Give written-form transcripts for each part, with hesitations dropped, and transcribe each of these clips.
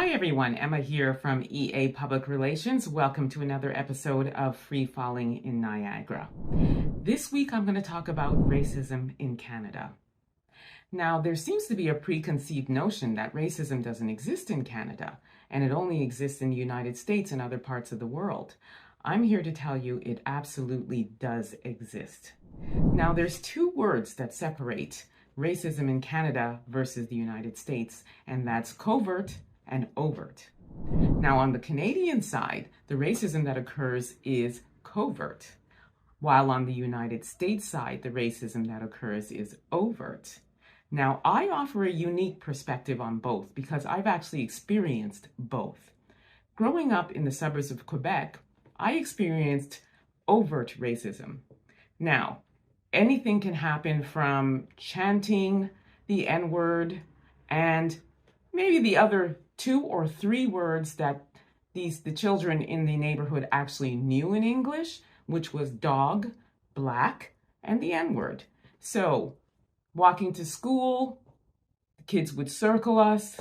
Hi everyone, Emma here from EA Public Relations. Welcome to another episode of Free Falling in Niagara. This week I'm going to talk about racism in Canada. Now, there seems to be a preconceived notion that racism doesn't exist in Canada, and it only exists in the United States and other parts of the world. I'm here to tell you it absolutely does exist. Now, there's two words that separate racism in Canada versus the United States, and that's covert and overt. Now, on the Canadian side, the racism that occurs is covert, while on the United States side, the racism that occurs is overt. Now, I offer a unique perspective on both because I've actually experienced both. Growing up in the suburbs of Quebec, I experienced overt racism. Now, anything can happen from chanting the N-word and maybe the other 2 or 3 words that the children in the neighborhood actually knew in English, which was dog, black, and the N-word. So, walking to school, the kids would circle us,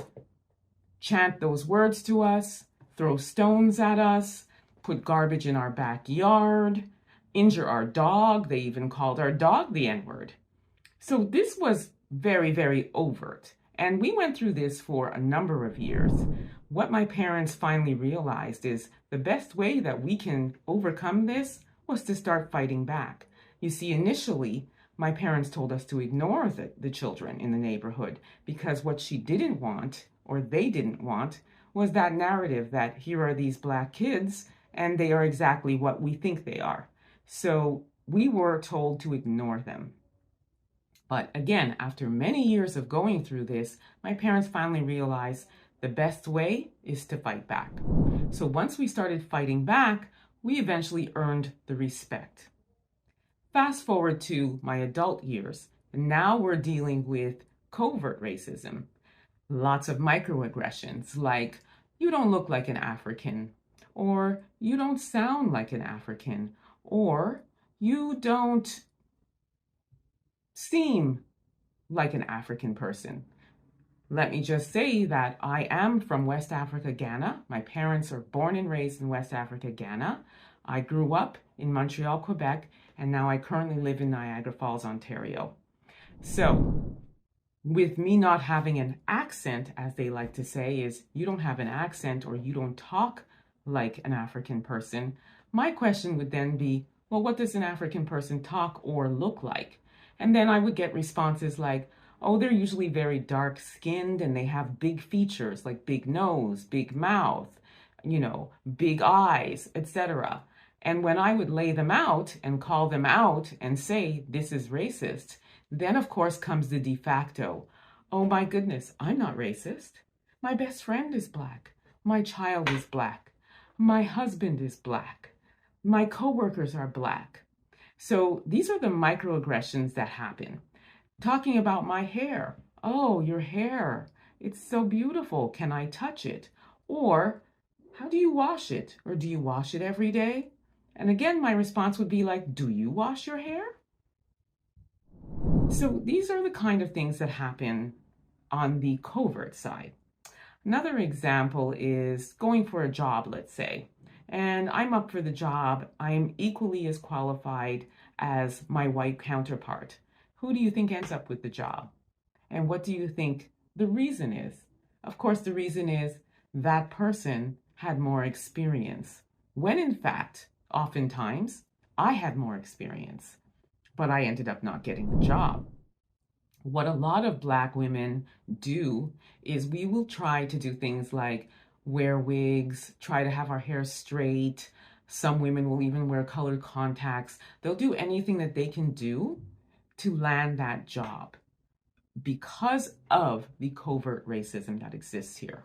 chant those words to us, throw stones at us, put garbage in our backyard, injure our dog. They even called our dog the N-word. So this was very, very overt. And we went through this for a number of years. What my parents finally realized is the best way that we can overcome this was to start fighting back. You see, initially, my parents told us to ignore the children in the neighborhood because what she didn't want, or they didn't want, was that narrative that here are these black kids and they are exactly what we think they are. So we were told to ignore them. But again, after many years of going through this, my parents finally realized the best way is to fight back. So once we started fighting back, we eventually earned the respect. Fast forward to my adult years, and now we're dealing with covert racism. Lots of microaggressions like, you don't look like an African, or you don't sound like an African, or you don't seem like an African person. Let me just say that I am from West Africa, Ghana. My parents are born and raised in West Africa, Ghana. I grew up in Montreal, Quebec, and now I currently live in Niagara Falls, Ontario. So, with me not having an accent, as they like to say, is you don't have an accent or you don't talk like an African person, my question would then be, well, what does an African person talk or look like? And then I would get responses like, oh, they're usually very dark skinned and they have big features like big nose, big mouth, big eyes, etc. And when I would lay them out and call them out and say, this is racist, then of course comes the de facto. Oh my goodness, I'm not racist. My best friend is black. My child is black. My husband is black. My coworkers are black. So these are the microaggressions that happen. Talking about my hair. Oh, your hair. It's so beautiful. Can I touch it? Or, how do you wash it? Or do you wash it every day? And again, my response would be like, do you wash your hair? So these are the kind of things that happen on the covert side. Another example is going for a job, let's say. And I'm up for the job. I'm equally as qualified as my white counterpart. Who do you think ends up with the job? And what do you think the reason is? Of course, the reason is that person had more experience. When in fact, oftentimes, I had more experience, but I ended up not getting the job. What a lot of Black women do is we will try to do things like wear wigs, try to have our hair straight. Some women will even wear colored contacts. They'll do anything that they can do to land that job because of the covert racism that exists here.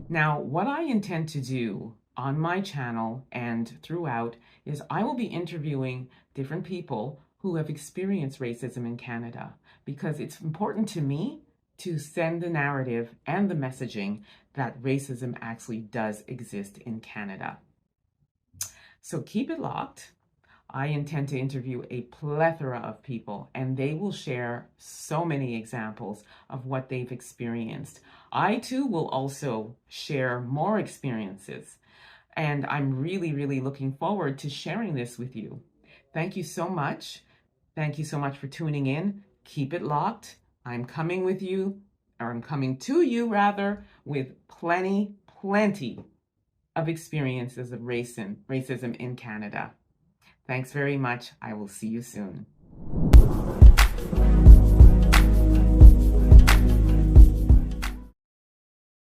Now, what I intend to do on my channel and throughout is I will be interviewing different people who have experienced racism in Canada because it's important to me to send the narrative and the messaging that racism actually does exist in Canada. So keep it locked. I intend to interview a plethora of people, and they will share so many examples of what they've experienced. I too will also share more experiences, and I'm really, really looking forward to sharing this with you. Thank you so much. Thank you so much for tuning in. Keep it locked. I'm coming with you, or I'm coming to you rather, with plenty of experiences of racism in Canada. Thanks very much. I will see you soon.